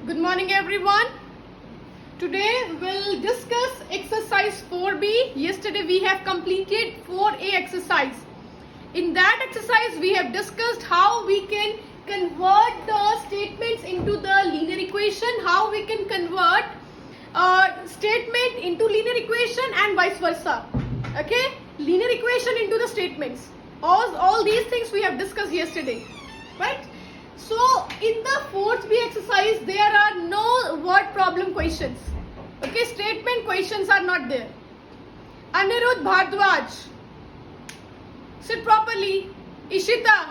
Good morning everyone. Today we'll discuss exercise 4B. Yesterday we have completed 4A exercise. In that exercise we have discussed how we can convert the statements into the linear equation, how we can convert a statement into linear equation and vice versa. Okay? Linear equation into the statements. All these things we have discussed yesterday. Right? So in the 4B exercise there are no word problem questions. Okay, statement questions are not there. Anirudh Bhardwaj, sit properly. Ishita.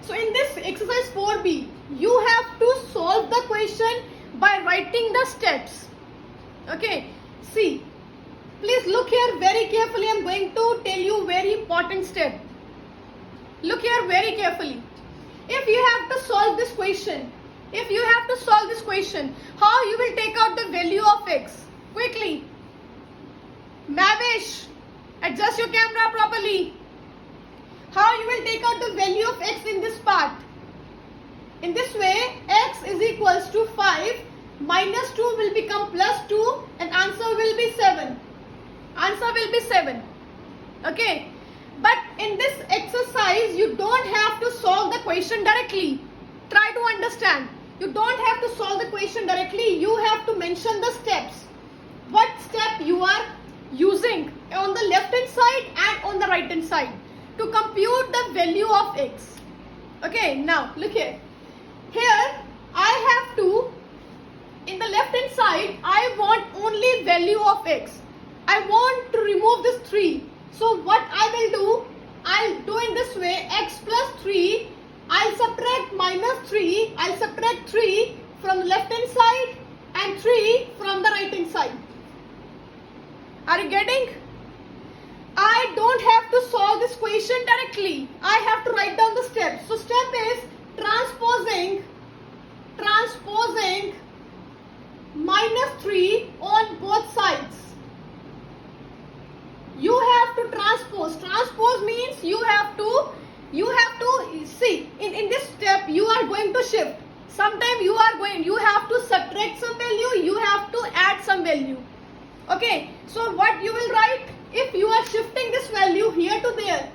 So in this exercise 4B, you have to solve the question by writing the steps. Okay, see, please look here very carefully. I am going to tell you very important step. Look here very carefully. If you have to solve this question, how you will take out the value of x? Quickly. Mavish, adjust your camera properly. How you will take out the value of x in this part? In this way, x is equals to 5, minus 2 will become plus 2 and answer will be 7. Answer will be 7. Okay. But in this exercise, you don't have to solve the question directly. Try to understand. You don't have to solve the question directly. You have to mention the steps. What step you are using on the left hand side and on the right hand side to compute the value of x. Okay, now look here. Here, I have to, in the left hand side, I want only value of x. I want to remove this 3. So what I will do, I'll do in this way, x plus 3, I'll subtract minus 3, I'll subtract 3 from the left hand side and 3 from the right hand side. Are you getting? I don't have to solve this equation directly. I have to write down the steps. So step is transposing minus 3 on both sides. You have to transpose. Transpose means you have to see in this step you are going to shift. Sometimes you have to subtract some value, you have to add some value. Okay, so what you will write if you are shifting this value here to there.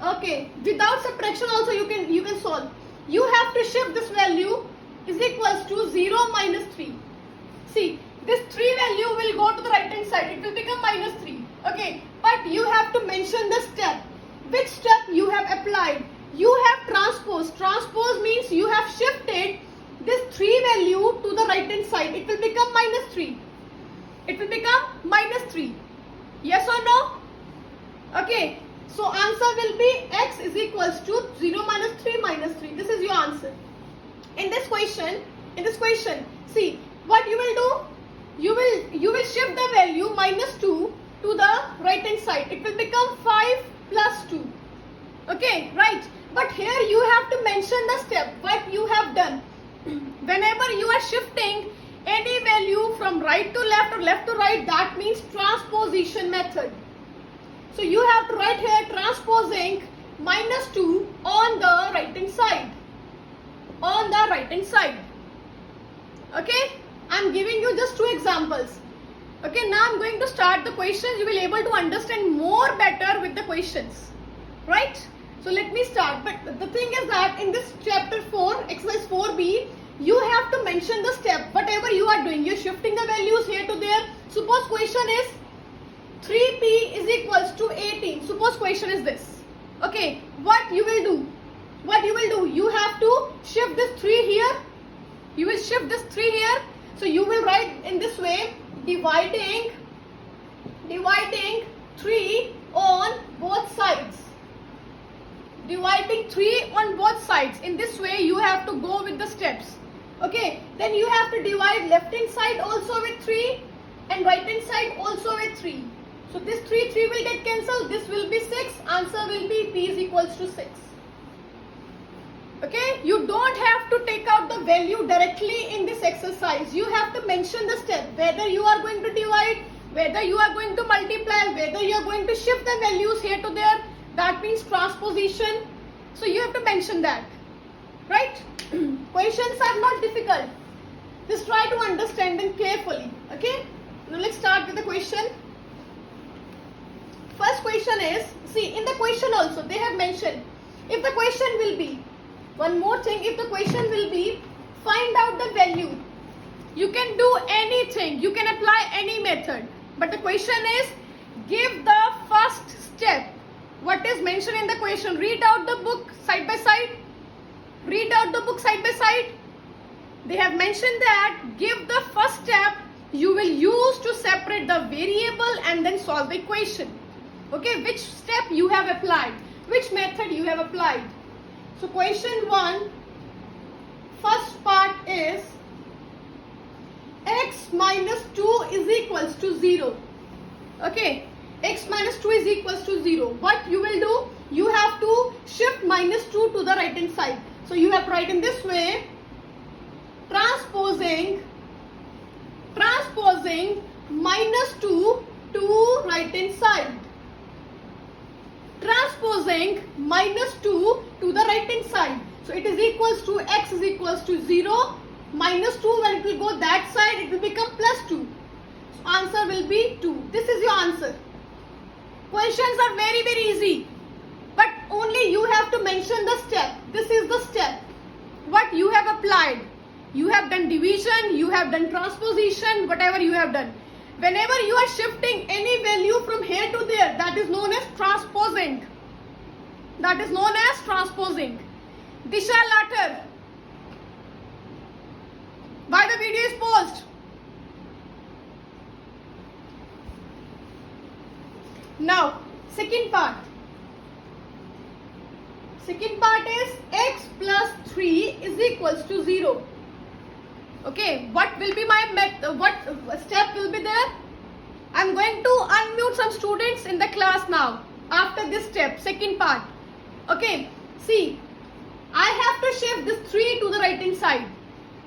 Okay, without subtraction also you can solve. You have to shift this value is equals to 0 minus 3. See, this 3 value will go to the right hand side. It will become minus 3. Okay, but you have to mention the step. Which step you have applied? You have transposed. Transpose means you have shifted this 3 value to the right hand side. It will become minus 3. It will become minus 3. Yes or no? Okay, so answer will be x is equals to 0 minus 3 minus 3. This is your answer. In this question, see what you will do. You will shift the value minus 2 to the right hand side. It will become 5 plus 2. Okay, right. But here you have to mention the step, what you have done. Whenever you are shifting any value from right to left or left to right, that means transposition method. So you have to write here transposing minus 2 on the right hand side. On the right hand side. Okay, I am giving you just 2 examples. Okay, now I am going to start the questions. You will be able to understand more better with the questions. Right? So let me start. But the thing is that in this chapter 4, exercise 4B, you have to mention the step. Whatever you are doing, you are shifting the values here to there. Suppose question is 3p is equals to 18. Suppose question is this. Okay, what you will do? You have to shift this 3 here. You will shift this 3 here. So you will write in this way, dividing 3 on both sides. Dividing 3 on both sides. In this way you have to go with the steps. Okay, then you have to divide left hand side also with 3 and right hand side also with 3. So this 3 will get cancelled. This will be 6. Answer will be p is equals to 6. Okay, you don't have to take out the value directly in this exercise. You have to mention the step, whether you are going to divide, whether you are going to multiply, whether you are going to shift the values here to there. That means transposition. So you have to mention that. right? Questions are not difficult. Just try to understand them carefully. Okay, now let's start with the question. First question is, see, in the question also they have mentioned, if the question will be, one more thing, if the question will be find out the value, you can do anything, you can apply any method, but the question is give the first step. What is mentioned in the question? Read out the book side by side. Read out the book side by side. They have mentioned that give the first step you will use to separate the variable and then solve the equation. Okay, which step you have applied, which method you have applied. So question 1, first part is x minus 2 is equals to 0. Okay, x minus 2 is equals to 0. What you will do? You have to shift minus 2 to the right hand side. So you have to write in this way, transposing minus 2 to right hand side. Transposing minus 2 to the right hand side. So it is equals to x is equals to 0 minus 2, when it will go that side it will become plus 2. So answer will be 2. This is your answer. Questions are very easy, but only you have to mention the step. This is the step. What you have applied. You have done division, you have done transposition, whatever you have done. Whenever you are shifting any value from here to there, that is known as transposing. That is known as transposing. Disha Latter, why the video is paused? Now, second part. Second part is x plus 3 is equals to 0. Okay, what will be my method? What step will be there? I am going to unmute some students in the class now. After this step, second part. Okay, see, I have to shift this 3 to the right hand side.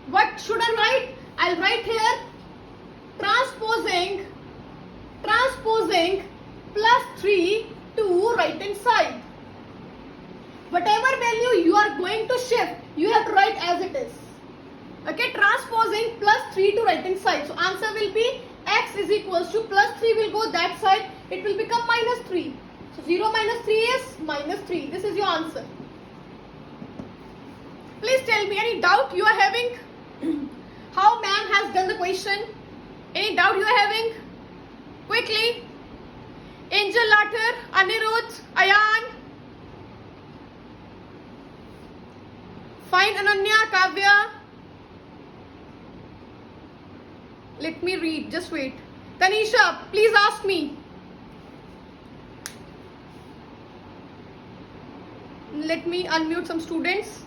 What should I write? I'll write here transposing plus 3 to right hand side. Whatever value you are going to shift, you have to write as it is. Okay, transposing plus 3 to right hand side. So answer will be x is equals to plus 3 will go that side. It will become minus 3. So 0 minus 3 is minus 3. This is your answer. Please tell me any doubt you are having? How ma'am has done the question? Any doubt you are having? Quickly. Angel Latter, Anirudh, Ayan. Fine, Ananya, Kavya. Let me read, just wait. Tanisha, please ask me. Let me unmute some students.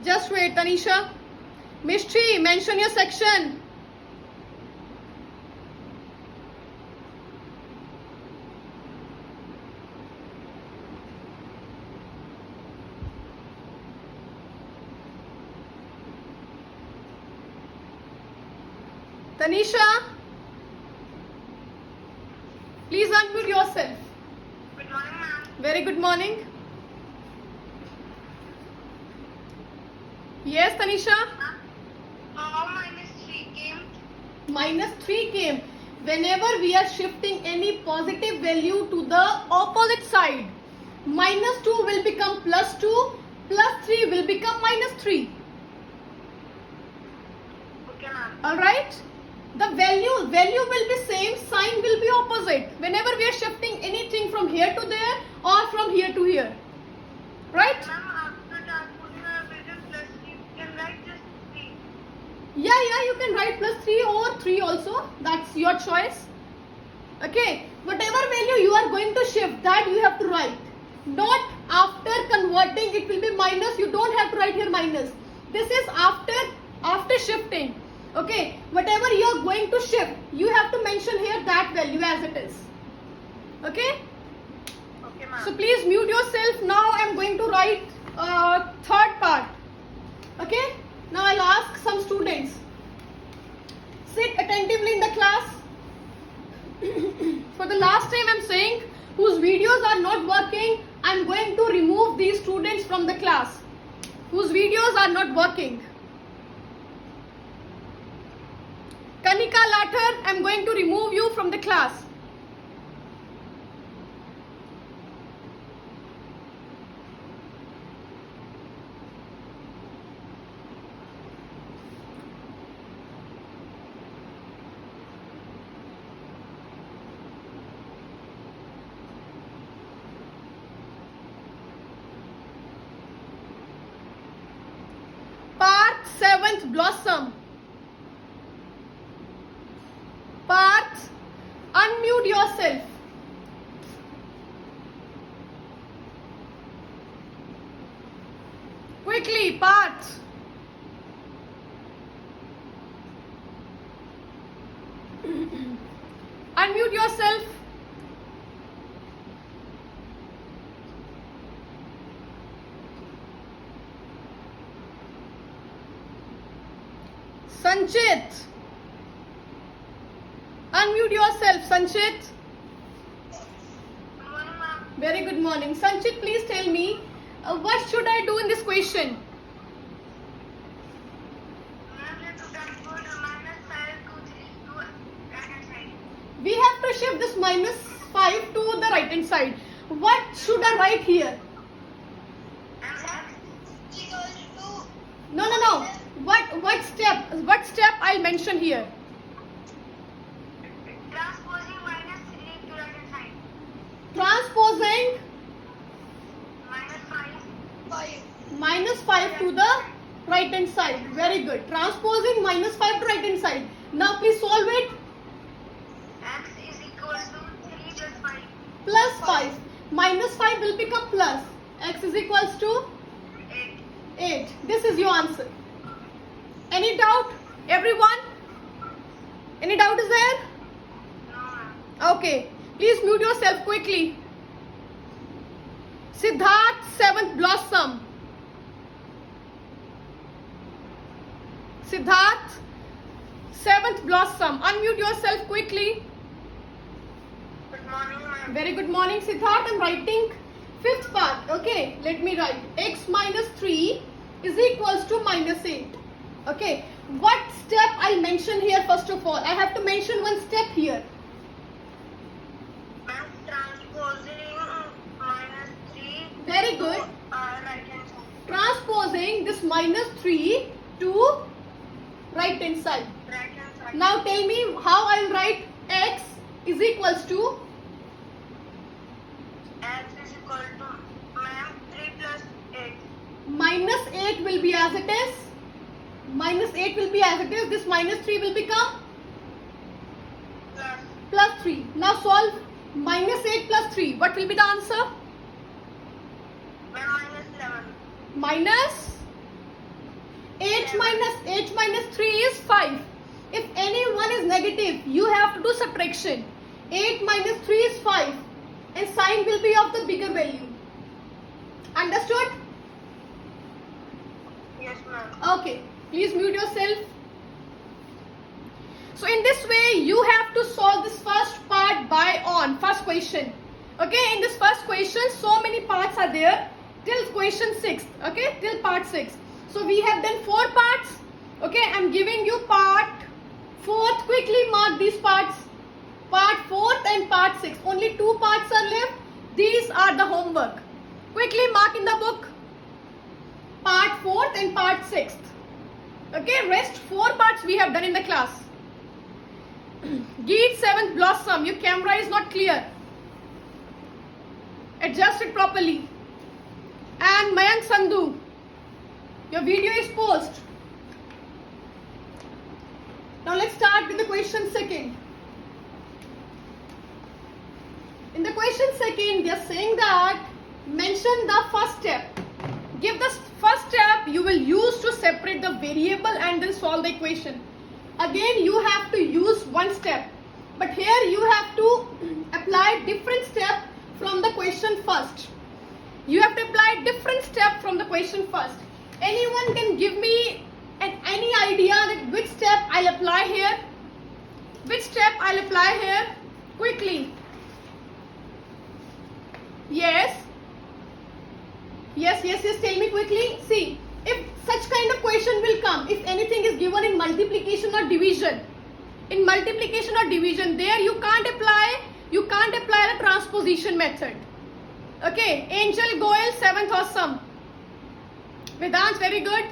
Just wait, Tanisha. Mishti, mention your section. Tanisha, please unmute yourself. Good morning, ma'am. Very good morning. Yes, Tanisha. How minus 3 came? Minus 3 came. Whenever we are shifting any positive value to the opposite side, minus 2 will become plus 2, plus 3 will become minus 3. Okay, ma'am. Alright? The value will be same, sign will be opposite. Whenever we are shifting anything from here to there or from here to here. Right? Ma'am, after transposing the value plus 3, you can write just 3. Yeah, you can write plus 3 or 3 also. That's your choice. Okay. Whatever value you are going to shift, that you have to write. Not after converting, it will be minus. You don't have to write here minus. This is after shifting. Okay. Whatever you are going to shift, you have to mention here that value as it is. Okay. Okay, ma'am. So please mute yourself. Now I am going to write third part. Okay. Now I'll ask some students. Sit attentively in the class. For the last time I'm saying, whose videos are not working, I'm going to remove these from the class, whose videos are not working. Kanika Lathar, I'm going to remove you from the class. Parth 7th Blossom. Parth, unmute yourself. Quickly, Parth. Unmute yourself. Sanchit. Unmute yourself, Sanchit. Good morning, ma'am. Very good morning. Sanchit, please tell me, what should I do in this question? Ma'am, you have to transpose minus 5 to 3 to right-hand side. We have to shift this minus 5 to the right hand side. What should I write here? And x equals to No. What step I'll mention here? transposing minus 3 to right-hand side. Transposing Minus 5. minus 5 to the right hand side. Very good. Transposing minus 5 to right hand side. Now please solve it. X is equals to 3 plus 5. Plus 5. Minus 5 will become plus. X is equals to 8. 8. This is your answer. Any doubt? Everyone? Any doubt is there? No, ma'am. Okay. Please mute yourself quickly. Siddharth 7th Blossom. Siddharth 7th Blossom. Unmute yourself quickly. Good morning, ma'am. Very good morning, Siddharth. I'm writing 5th part. Okay. Let me write. X minus 3 is equals to minus 8. Okay. What step I'll mention here first of all? I have to mention one step here. Ma'am, transposing minus 3 Very to good. right-hand side. Transposing this minus 3 to right hand side. Right-hand side. Now tell me how I'll write x is equals to X is equal to, ma'am, 3 plus 8. minus 8 will be as it is. Minus 8 will be as it is. This minus 3 will become Plus plus 3. Now solve minus 8 plus 3. What will be the answer? ma'am, minus 11. Minus 8 minus 3 is 5. If any one is negative, you have to do subtraction. 8 minus 3 is 5. And sign will be of the bigger value. Understood? Yes, ma'am. Okay. Please mute yourself. So in this way, you have to solve this first part by on. First question. Okay. In this first question, so many parts are there. Till question 6. Okay. Till part 6. So we have done 4 parts. Okay. I'm giving you part 4th. Quickly mark these parts. Part 4th and part 6. Only 2 parts are left. These are the homework. Quickly mark in the book. Part 4th and part 6th. Okay. Rest 4 parts we have done in the class. Geet 7th Blossom. Your camera is not clear. Adjust it properly. And Mayank Sandhu. Your video is paused. Now let's start with the question 2nd. In the question 2nd, they are saying that mention the first step. Give the first step you will use to separate the variable and then solve the equation. Again, you have to use one step. But here you have to apply different step from the question first. You have to apply different step from the question first. Anyone can give me any idea that which step I'll apply here? Which step I'll apply here? Quickly. Yes. Yes, yes, yes. Tell me quickly. See, if such kind of question will come, if anything is given in multiplication or division, there you can't apply the transposition method. Okay, Angel Goel, 7th awesome. Vedant, very good.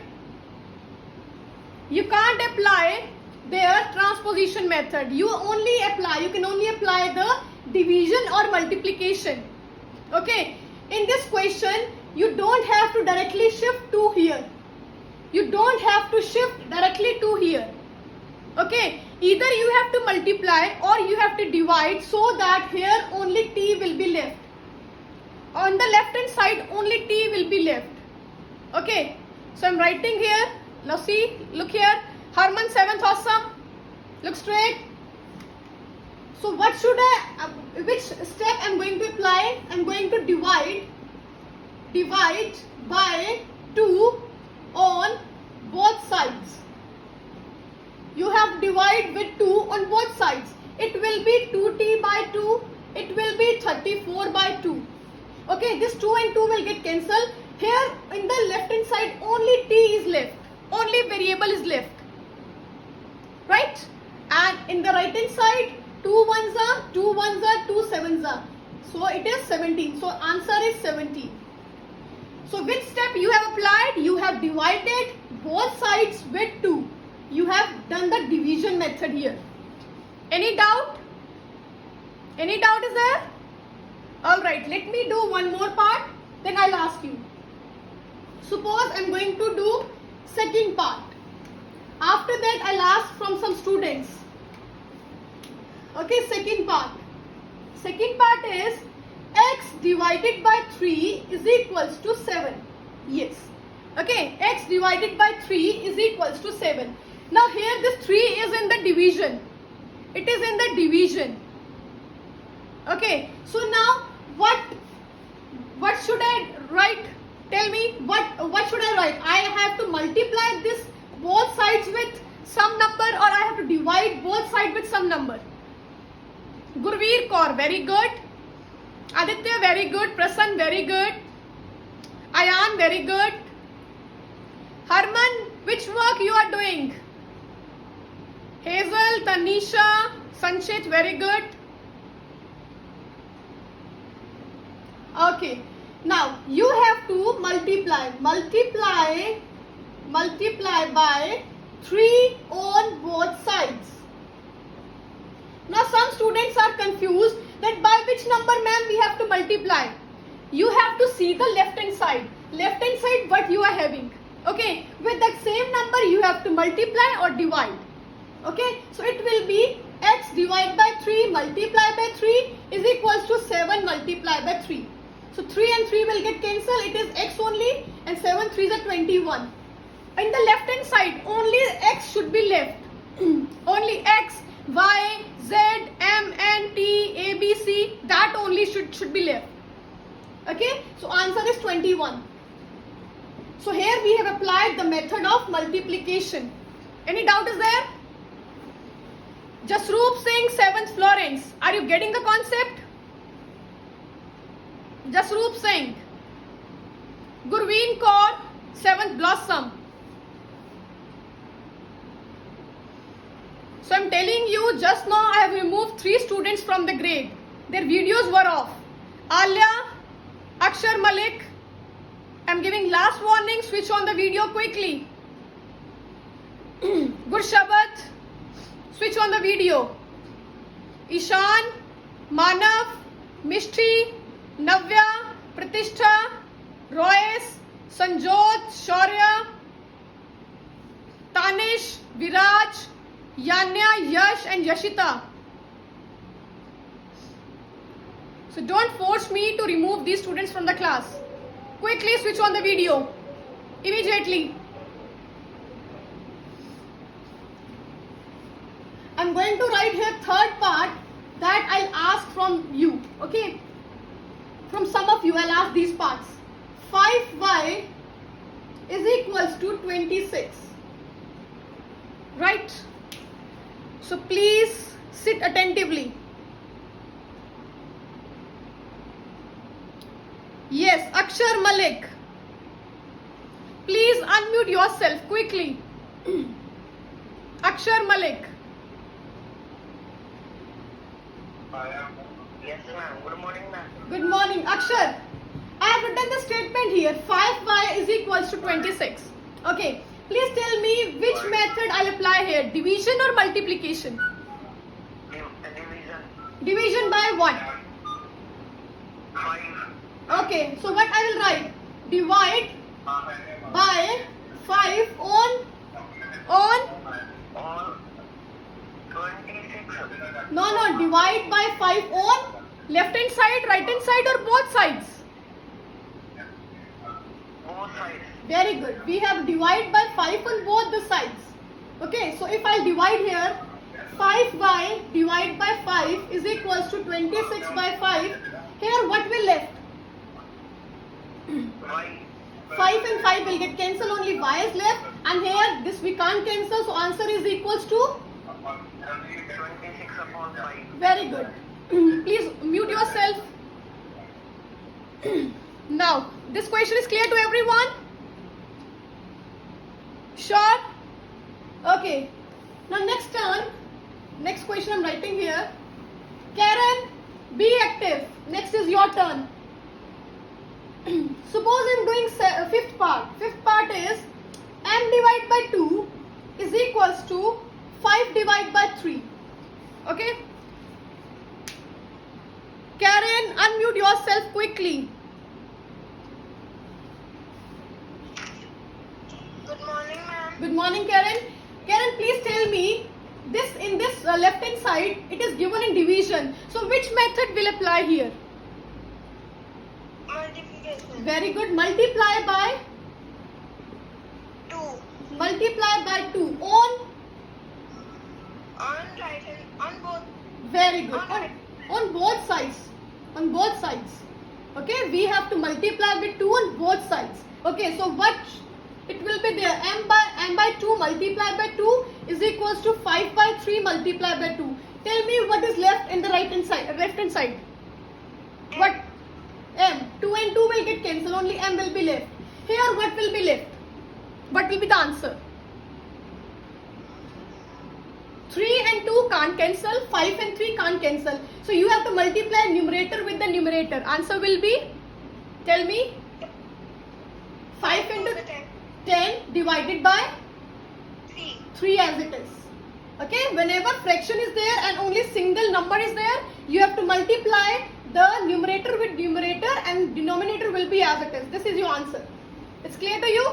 You can't apply their transposition method. You can only apply the division or multiplication. Okay, in this question you don't have to directly shift 2 here. You don't have to shift directly 2 here. Okay, either you have to multiply or you have to divide, so that here only t will be left. On the left hand side only t will be left. Okay, so I'm writing here. Now see, look here. Harman, 7th awesome. Look straight. So what should which step I'm going to apply? I'm going to divide by 2 on both sides. You have divide with 2 on both sides. It will be 2t by 2. It will be 34 by 2. Okay, this 2 and 2 will get cancelled. Here in the left hand side only t is left. Only variable is left. Right? And in the right hand side 2 ones are 2 sevens are. So it is 17. So answer is 17. So which step you have applied? You have divided both sides with 2. You have done the division method here. Any doubt? Any doubt is there? Alright, let me do one more part, then I'll ask you. Suppose I'm going to do second part. After that I'll ask from some students. Okay, second part. Second part is x divided by 3 is equals to 7. Yes. Okay, x divided by 3 is equals to 7. Now here this 3 is in the division. It is in the division. Okay, so now what should I write? Tell me, what should I write? I have to multiply this both sides with some number, or I have to divide both sides with some number. Gurveer Kaur, very good. Aditya, very good. Prasann, very good. Ayan, very good. Harman, which work you are doing? Hazel, Tanisha, Sanchit, very good. Okay, now you have to multiply by 3 on both sides. Now some students are confused that by which number, ma'am, we have to multiply. You have to see the left hand side. Left hand side what you are having. Okay, with that same number you have to multiply or divide. Okay, so it will be x divided by 3 multiplied by 3 is equals to 7 multiplied by 3. So 3 and 3 will get cancelled. It is x only, and 7 3s are 21. In the left hand side only x should be left. Only x, y, z, m, n, t, a, b, c, that only should be left. Okay, so answer is 21. So here we have applied the method of multiplication. Any doubt is there? Jasroop Singh, 7th Florence. Are you getting the concept? Jasroop Singh. Gurveen Kaur, 7th Blossom. So I'm telling you, just now I have removed 3 students from the grade. Their videos were off. Alia, Akshar Malik. I'm giving last warning, switch on the video quickly. Gurshabat, switch on the video. Ishan, Manav, Mishti, Navya, Pratishtha, Royce, Sanjot, Shaurya, Tanish, Viraj, Yanya, Yash and Yashita. So don't force me to remove these students from the class. Quickly switch on the video. Immediately. I'm going to write here third part that I'll ask from you. Okay? From some of you I'll ask these parts. 5y is equals to 26. Right? So please sit attentively. Yes, Akshar Malik. Please unmute yourself quickly. Akshar Malik. Yes, ma'am. Good morning, ma'am. Good morning, Akshar. I have written the statement here. 5y is equals to 26. Okay. Please tell me which method I'll apply here. Division or multiplication? Division. Division by what? 5. Okay. So what I will write? Divide by 5 on On 26. no, divide by 5 on left hand side, right hand side, or both sides. Both sides. Very good. We have divide by 5 on both the sides. Okay, so if I divide here, 5y divide by 5 is equals to 26 by 5. Here what will left? Y. 5 and 5 will get cancelled, only y is left, and here this we can't cancel, so answer is equals to 26 upon 5. very good. Please mute yourself. Now, this question is clear to everyone? Sure? Okay. Now next turn, next question I'm writing here. Karen, be active. Next is your turn. Suppose I'm doing fifth part. Fifth part is m divided by 2 is equals to 5 divided by 3. Okay? Karen, unmute yourself quickly. Good morning, ma'am. Good morning, Karen. Karen, please tell me, this in this left hand side, it is given in division. So which method will apply here? Multiplication. Very good. Multiply by 2. multiply by 2 on. On right hand. On both. Very good. On On both sides. On both sides. Okay, we have to multiply with 2 on both sides. Okay, so what it will be there? M by 2 multiplied by 2 is equals to 5 by 3 multiplied by 2. Tell me what is left in the right hand side, left hand side. What? M. 2 and 2 will get cancelled, only M will be left. Here what will be left? What will be the answer? 3 and 2 can't cancel, 5 and 3 can't cancel. So you have to multiply numerator with the numerator. Answer will be, tell me, 5 into 10 divided by 3. 3 as it is. Okay, whenever fraction is there and only single number is there, you have to multiply the numerator with numerator and denominator will be as it is. This is your answer. It's clear to you?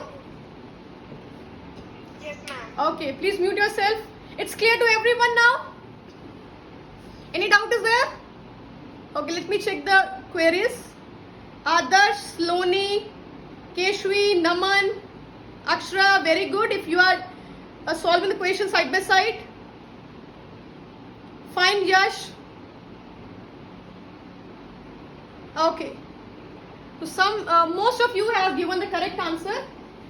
Yes, ma'am. Okay, please mute yourself. It's clear to everyone now? Any doubt is there? Okay, let me check the queries. Adarsh, Sloni, Keshwi, Naman, Akshara, very good. If you are solving the question side by side. Fine, Yash. Okay. So most of you have given the correct answer.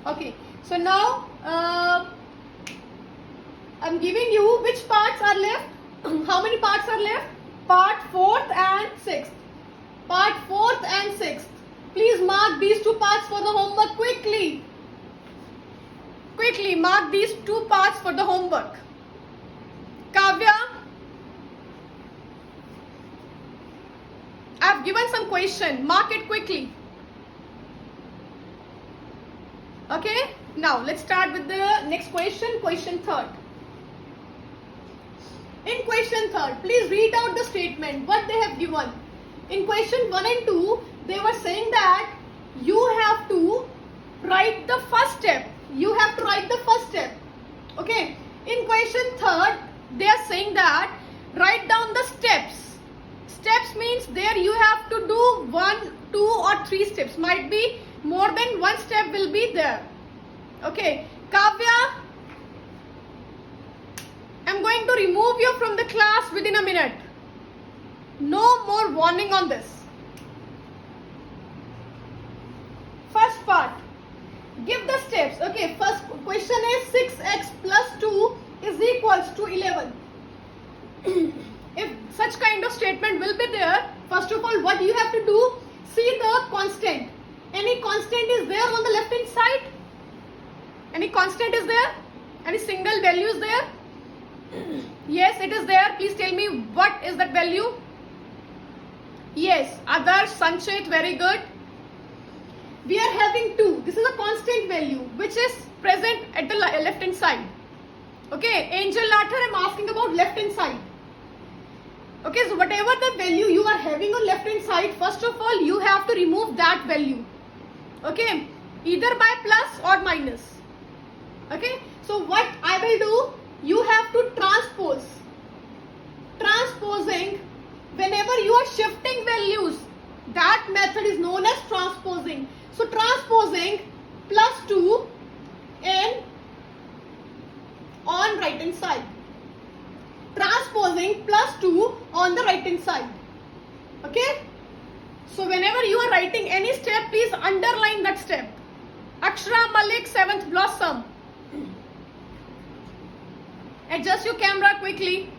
Okay. So now I'm giving you which parts are left. How many parts are left? Part 4th and 6th. Part 4th and 6th. Please mark these two parts for the homework quickly. Quickly mark these two parts for the homework. Kavya, I have given some question. Mark it quickly. Okay. Now let's start with the next question. Question 3rd. In question 3rd, please read out the statement. What they have given. In question 1 and 2, they were saying that you have to write the first step. You have to write the first step. Okay. In question 3rd, they are saying that write down the steps. Steps means there you have to do 1, 2 or 3 steps. Might be more than one step will be there. Okay. Kavya, I'm going to remove you from the class within a minute. No more warning on this. First part. Give the steps. Okay, first question is 6x plus 2 is equals to 11. If such kind of statement will be there, first of all, what you have to do, see the constant. Any constant is there on the left hand side? Any constant is there? Any single value is there? Yes, it is there. Please tell me what is that value? Yes, Adarsh, Sanchit, very good. We are having 2. This is a constant value which is present at the left hand side. Okay, Angel Latter, I am asking about left hand side. Okay, so whatever the value you are having on left hand side, first of all you have to remove that value. Okay, either by plus or minus. Okay, so what I will do, you have to transpose. Transposing, whenever you are shifting values, that method is known as transposing. So transposing plus 2 in on right hand side. Transposing plus 2 on the right hand side. Okay, so whenever you are writing any step, please underline that step. Akshara Malik, 7th Blossom. Adjust your camera quickly.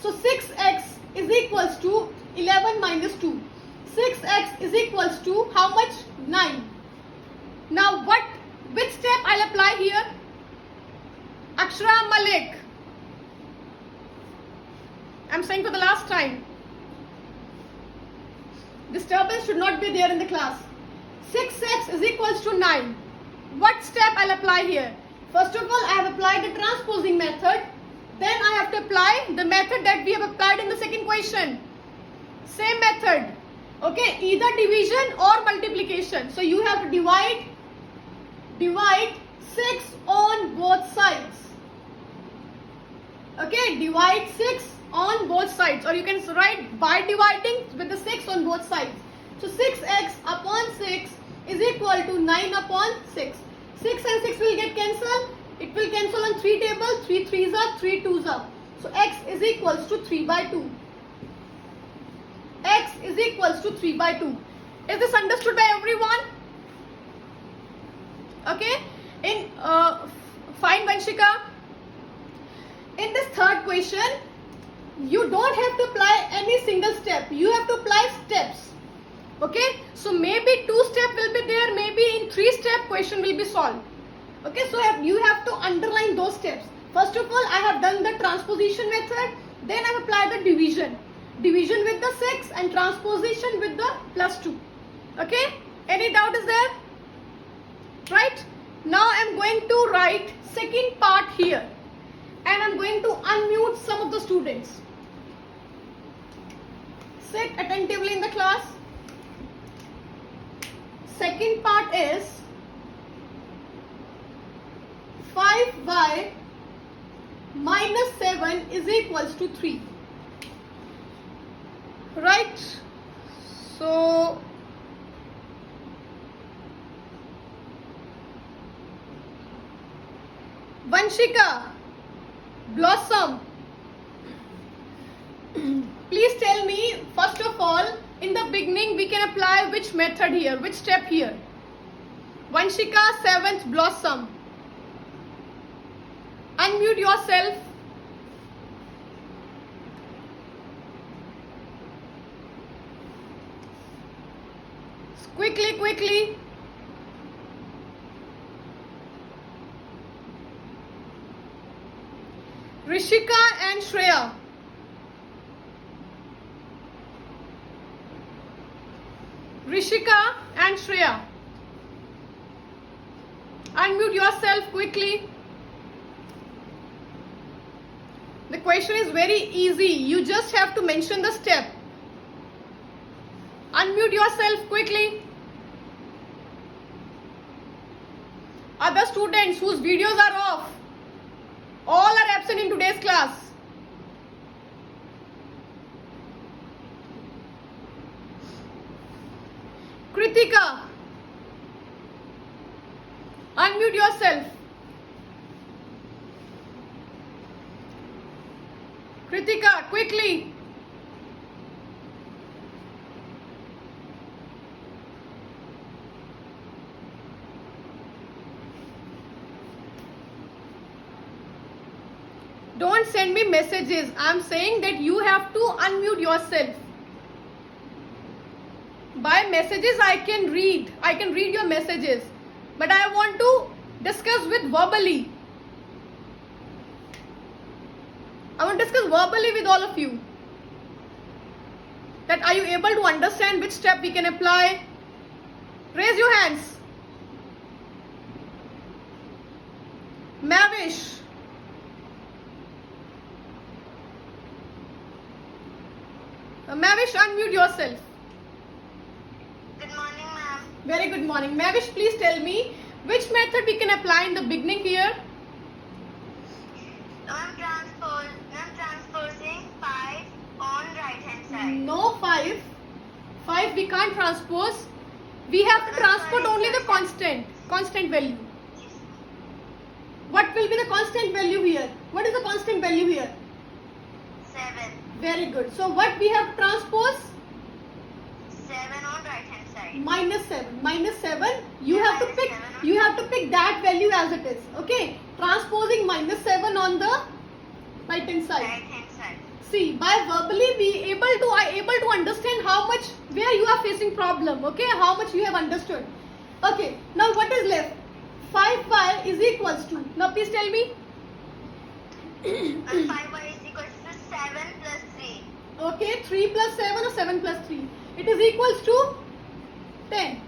So 6x is equals to 11 minus 2. 6x is equals to how much? 9. Now which step I'll apply here? Akshara Malik. I'm saying for the last time. Disturbance should not be there in the class. 6x is equals to 9. What step I'll apply here? First of all, I have applied the transposing method. Then I have to apply the method that we have applied in the second question. Same method. Okay, either division or multiplication. So you have to divide 6 on both sides. Okay, divide 6 on both sides, or you can write by dividing with the 6 on both sides. So 6x upon 6 is equal to 9 upon 6. 6 and 6 will get cancelled. It will cancel on 3 table. 3 3s are, 3 2s are. So x is equals to 3 by 2. X is equals to 3 by 2. Is this understood by everyone? Okay. In fine, Vanshika. In this third question, you don't have to apply any single step. You have to apply steps. Okay. So maybe 2 steps will be there. Maybe in 3 step question will be solved. Okay. So you have to underline those steps. First of all, I have done the transposition method. Then I have applied the division. Division with the 6 and transposition with the plus 2. Okay. Any doubt is there? Right. Now I am going to write second part here. And I am going to unmute some of the students. Sit attentively in the class. Second part is 5y minus 7 is equals to 3. Right? So Vanshika, Blossom, please tell me, first of all, in the beginning we can apply which method here, which step here? Vanshika, 7th Blossom. Unmute yourself. Quickly, quickly. Rishika and Shreya. Rishika and Shreya. Unmute yourself quickly. The question is very easy. You just have to mention the step. Unmute yourself quickly. Other students whose videos are off, all are absent in today's class. Kritika, unmute yourself. Kritika, quickly. Don't send me messages. I'm saying that you have to unmute yourself. By messages I can read your messages, but I want to discuss with verbally. I want to discuss verbally with all of you. That are you able to understand which step we can apply? Raise your hands. Mavish. Mavish, unmute yourself. Good morning, ma'am. Very good morning. Mavish, please tell me which method we can apply in the beginning here. I'm transposing 5 on right hand side. No 5. 5 we can't transpose. We have to transpose only the constant value. What will be the constant value here? What is the constant value here? 7. Very good. So what we have to transpose? 7 on right hand side. Minus 7. Minus 7. You Yeah, have to minus pick. 7 on You have to pick that value as it is. Okay. Transposing minus 7 on the right hand side. Right hand side. See, by verbally I able to understand how much where you are facing problem. Okay, how much you have understood. Okay. Now what is left? 5y is equals to. Now please tell me. And 5y is equal to 7 plus 3. Okay, 3 plus 7 or 7 plus 3. It is equals to 10.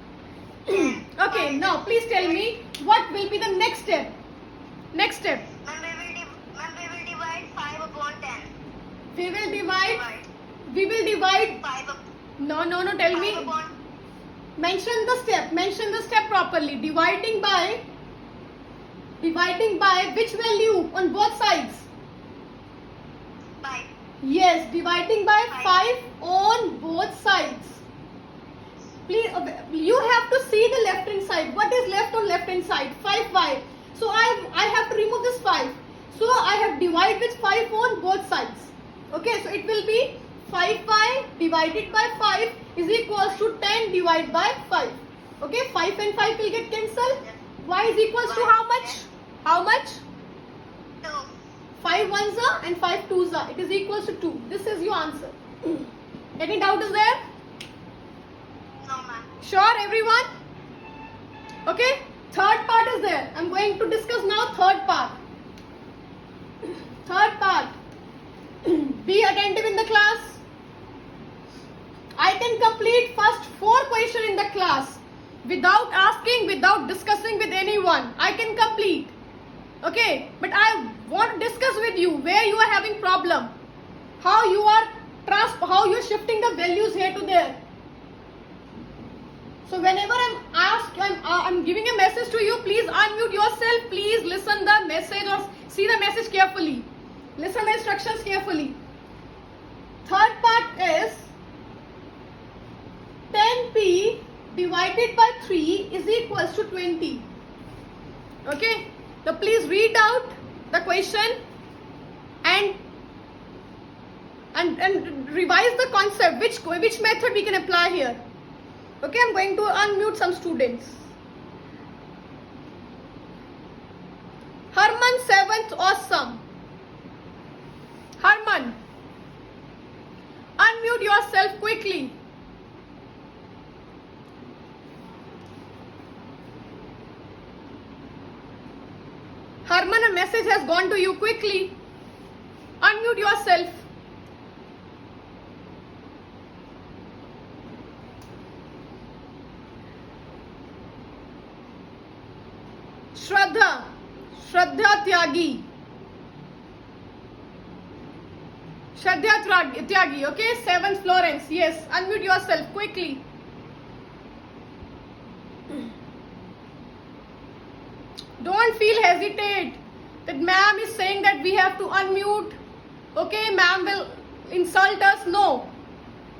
Okay, now please tell me what will be the next step. Next step. Ma'am, we will divide 5 upon 10. We will divide. 5 No, tell me. upon Mention the step properly. Dividing by which value on both sides? 5. Yes, dividing by 5 Five. on both sides. Please, you have to see the left hand side. What is left on left hand side? 5y. So I have to remove this 5. So I have divided with 5 on both sides. Okay, so it will be 5y divided by 5 is equals to 10 divided by 5. Okay, 5 and 5 will get cancelled. Y is equals to how much? How much? 2. 5 ones are and 5 twos are. It is equals to 2. This is your answer. Any doubt is there? No, ma'am. Sure, everyone? Okay, third part is there. I'm going to discuss now third part. Third part. Be attentive in the class. I can complete first 4 questions in the class without asking, without discussing with anyone. I can complete. Okay, but I want to discuss with you where you are having problem. How you are shifting the values here to there. So whenever I'm giving a message to you, please unmute yourself. Please listen the message or see the message carefully. Listen the instructions carefully. Third part is 10p divided by 3 is equals to 20. Okay. So please read out the question and revise the concept. Which method we can apply here. Okay, I'm going to unmute some students. Harman 7th, awesome. Harman, unmute yourself quickly. Harman, a message has gone to you quickly. Unmute yourself. Shraddha Tyagi. Shraddha Tyagi, okay? 7th Florence, yes. Unmute yourself quickly. Don't feel hesitate that ma'am is saying that we have to unmute. Okay, ma'am will insult us. No.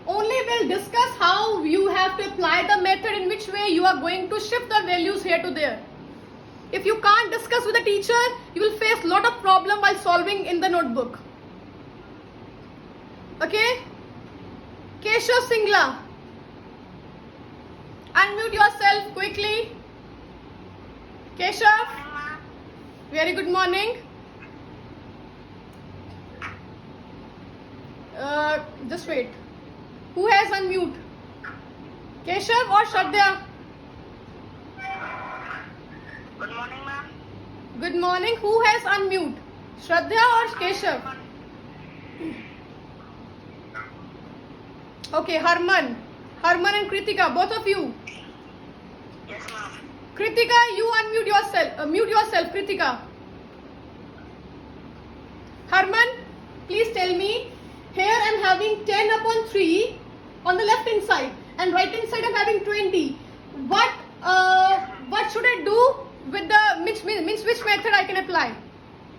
Only we'll discuss how you have to apply the method in which way you are going to shift the values here to there. If you can't discuss with the teacher, you will face a lot of problem while solving in the notebook. Okay? Keshav Singla. Unmute yourself quickly. Keshav. Very good morning. Just wait. Who has unmute? Keshav or Shraddha? Good morning, ma'am. Good morning. Who has unmute? Shraddha or Keshav? Okay, Harman. Harman and Kritika, both of you. Yes, ma'am. Kritika, you unmute yourself. Mute yourself, Kritika. Harman, please tell me. Here I am having 10 upon 3 on the left hand side, and right hand side I am having 20. What should I do with the which method I can apply?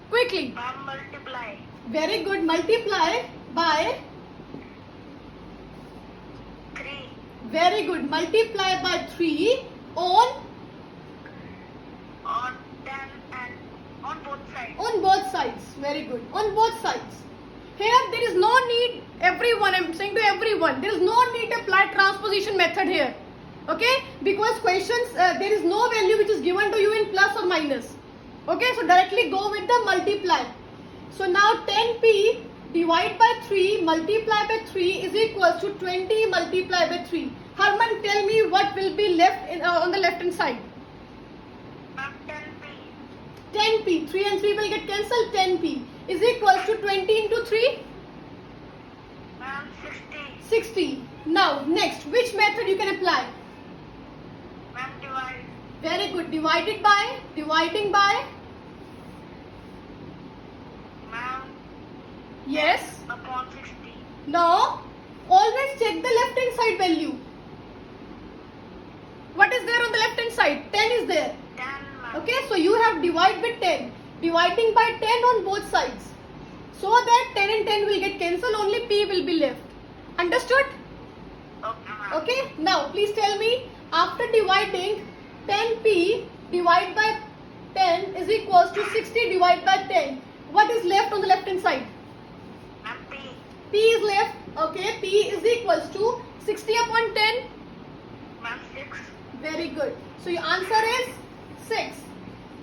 Quickly. Ma'am, multiply. Very good. Multiply by. 3 Very good. Multiply by 3 on 10 and on both sides. on both sides. Very good. On both sides. Here there is no need, everyone, I am saying to everyone, there is no need to apply transposition method here. Okay? Because questions, there is no value which is given to you in plus or minus. Okay? So directly go with the multiply. So now 10p divide by 3 multiply by 3 is equals to 20 multiply by 3. Harman, tell me what will be left on the left hand side. Ma'am, 10p. 10p. 3 and 3 will get cancelled. 10p is equals to 20 into 3. Ma'am, 60. 60. Now, next, which method you can apply? Ma'am, divide. Very good. Dividing by. Ma'am, Yes. upon 60. No. Always check the left hand side value. What is there on the left hand side? 10 is there. 10, ma'am. Okay, so you have divide with 10. Dividing by 10 on both sides. So that 10 and 10 will get cancelled. Only p will be left. Understood? Okay, ma'am. Okay, now please tell me, after dividing 10p divided by 10 is equals to 60 divided by 10. What is left on the left hand side? Ma'am, p. P is left. Okay, p is equals to 60 upon 10. Ma'am, 6. Very good. So your answer is 6.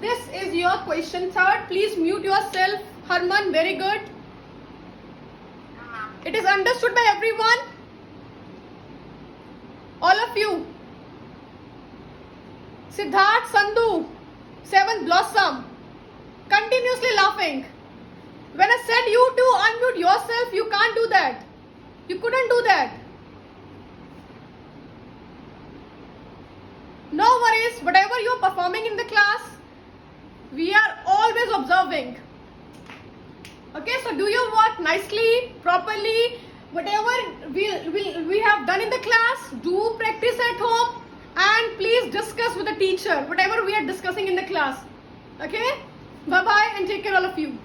This is your question third. Please mute yourself, Harman. Very good. Ma'am. It is understood by everyone. All of you. Siddharth, Sandhu, 7th Blossom, continuously laughing. When I said you to unmute yourself, you can't do that. You couldn't do that. No worries, whatever you are performing in the class, we are always observing. Okay, so do your work nicely, properly. Whatever we have done in the class, do practice at home, and please discuss with the teacher whatever we are discussing in the class. Okay, bye bye and take care all of you.